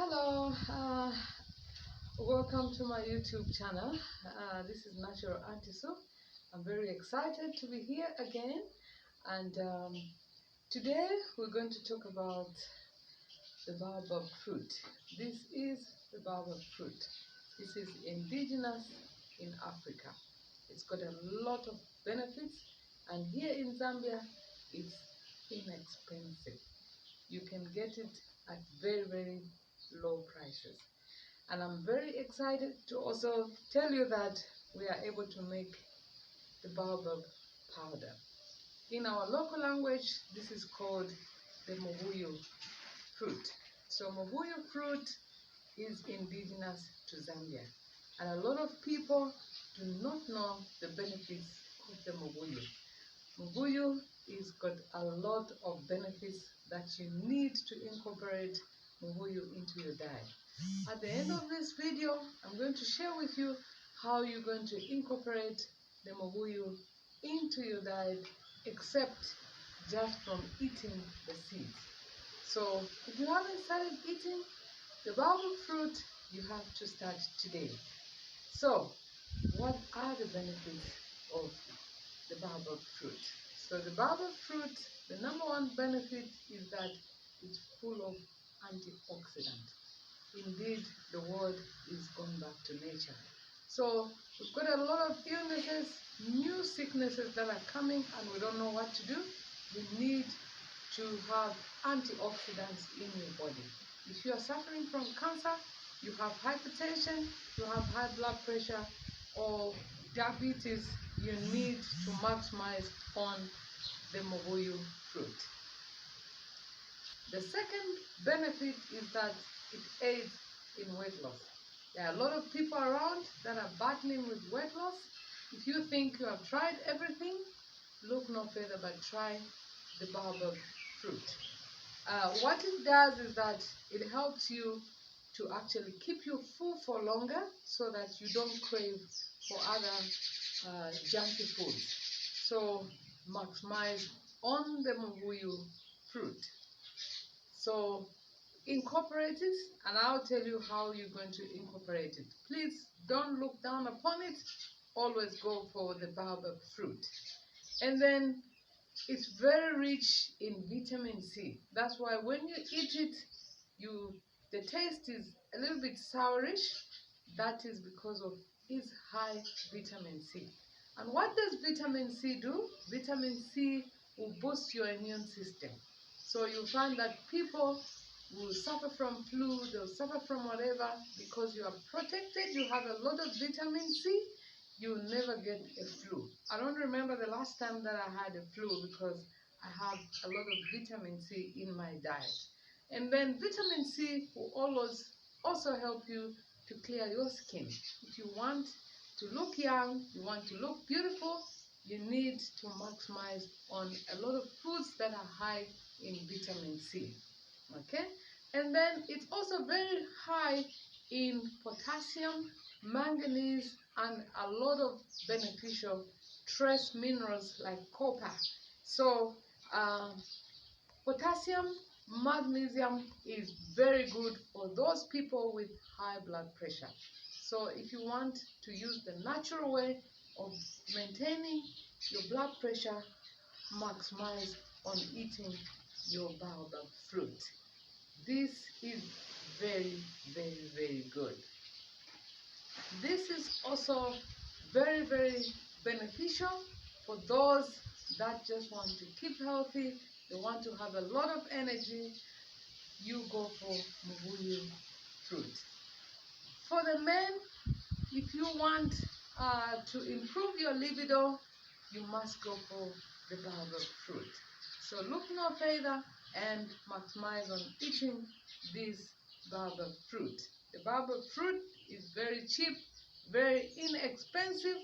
Hello, welcome to my YouTube channel. This is Natural Auntie Sue. I'm very excited to be here again, and today we're going to talk about the baobab fruit. This is the baobab fruit. This is indigenous in Africa. It's got a lot of benefits, and here in Zambia, it's inexpensive. You can get it at very low prices. And I'm very excited to also tell you that we are able to make the baobab powder. In our local language, this is called the mobuyu fruit. So mobuyu fruit is indigenous to Zambia. And a lot of people do not know the benefits of the mobuyu. Mobuyu is got a lot of benefits that you need to incorporate mobuyu into your diet. At the end of this video, I'm going to share with you how you're going to incorporate the mobuyu into your diet, except just from eating the seeds. So if you haven't started eating the baobab fruit, you have to start today. So what are the benefits of the baobab fruit? So the baobab fruit, the number one benefit is that it's full of antioxidants. Indeed, the world is going back to nature. So we've got a lot of illnesses, new sicknesses that are coming, and we don't know what to do. We need to have antioxidants in your body. If you are suffering from cancer, you have hypertension, you have high blood pressure, or diabetes, you need to maximize on the mobuyu fruit. The second benefit is that it aids in weight loss. There are a lot of people around that are battling with weight loss. If you think you have tried everything, look no further but try the baobab fruit. What it does is that it helps you to actually keep you full for longer so that you don't crave for other junky foods. So maximize on the mobuyu fruit. So incorporate it, and I'll tell you how you're going to incorporate it. Please don't look down upon it. Always go for the baobab fruit. And then it's very rich in vitamin C. That's why when you eat it, the taste is a little bit sourish. That is because of its high vitamin C. And what does vitamin C do? Vitamin C will boost your immune system. So you'll find that people will suffer from flu, they'll suffer from whatever, because you are protected, you have a lot of vitamin C, you'll never get a flu. I don't remember the last time that I had a flu because I have a lot of vitamin C in my diet. And then vitamin C will always also help you to clear your skin. If you want to look young, you want to look beautiful, you need to maximize on a lot of foods that are high in vitamin C. Okay? And then it's also very high in potassium, manganese, and a lot of beneficial trace minerals like copper. So potassium, magnesium is very good for those people with high blood pressure. So if you want to use the natural way of maintaining your blood pressure, maximize on eating your baobab fruit. This is very good. This is also very beneficial for those that just want to keep healthy, they want to have a lot of energy. You go for mobuyu fruit. For the men, if you want to improve your libido, you must go for the baobab fruit. So look no further and maximize on eating this baobab fruit. The baobab fruit is very cheap, very inexpensive,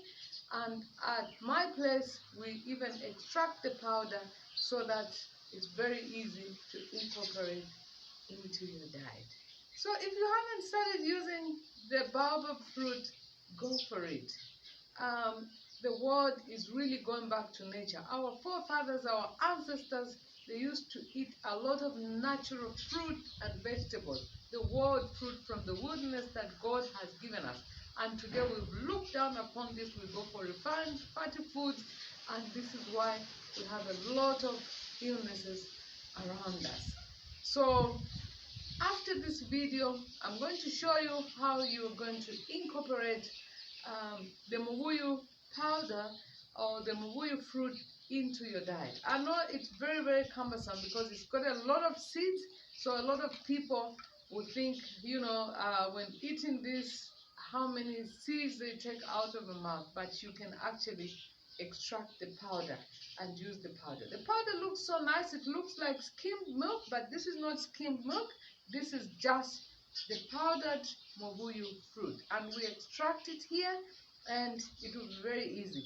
and at my place we even extract the powder so that it's very easy to incorporate into your diet. So if you haven't started using the baobab fruit, go for it. The world is really going back to nature. Our forefathers, our ancestors, they used to eat a lot of natural fruit and vegetables. the wild fruit from the wilderness that God has given us. And today we've looked down upon this. We go for refined fatty foods, and this is why we have a lot of illnesses around us. So after this video, I'm going to show you how you're going to incorporate the mubuyu powder or the mubuyu fruit into your diet. I know it's very, very cumbersome because it's got a lot of seeds, so a lot of people would think, when eating this, how many seeds they take out of the mouth, but you can actually extract the powder and use the powder. The powder looks so nice. It looks like skimmed milk, but this is not skimmed milk. This is just the powdered mubuyu fruit, and we extract it here, and it will be very easy.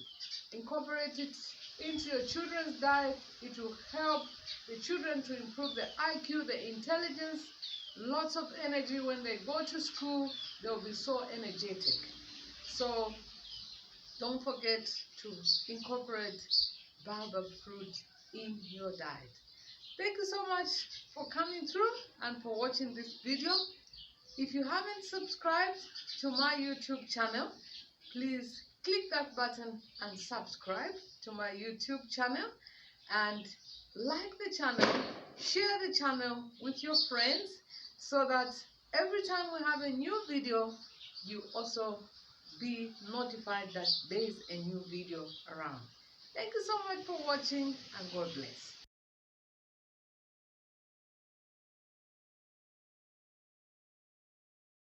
Incorporate it into your children's diet. It will help the children to improve their IQ, their intelligence, lots of energy. When they go to school, they'll be so energetic. So don't forget to incorporate baobab fruit in your diet. Thank you so much for coming through and for watching this video. If you haven't subscribed to my YouTube channel, please click that button and subscribe to my YouTube channel, and like the channel, share the channel with your friends so that every time we have a new video, you also be notified that there is a new video around. Thank you so much for watching, and God bless.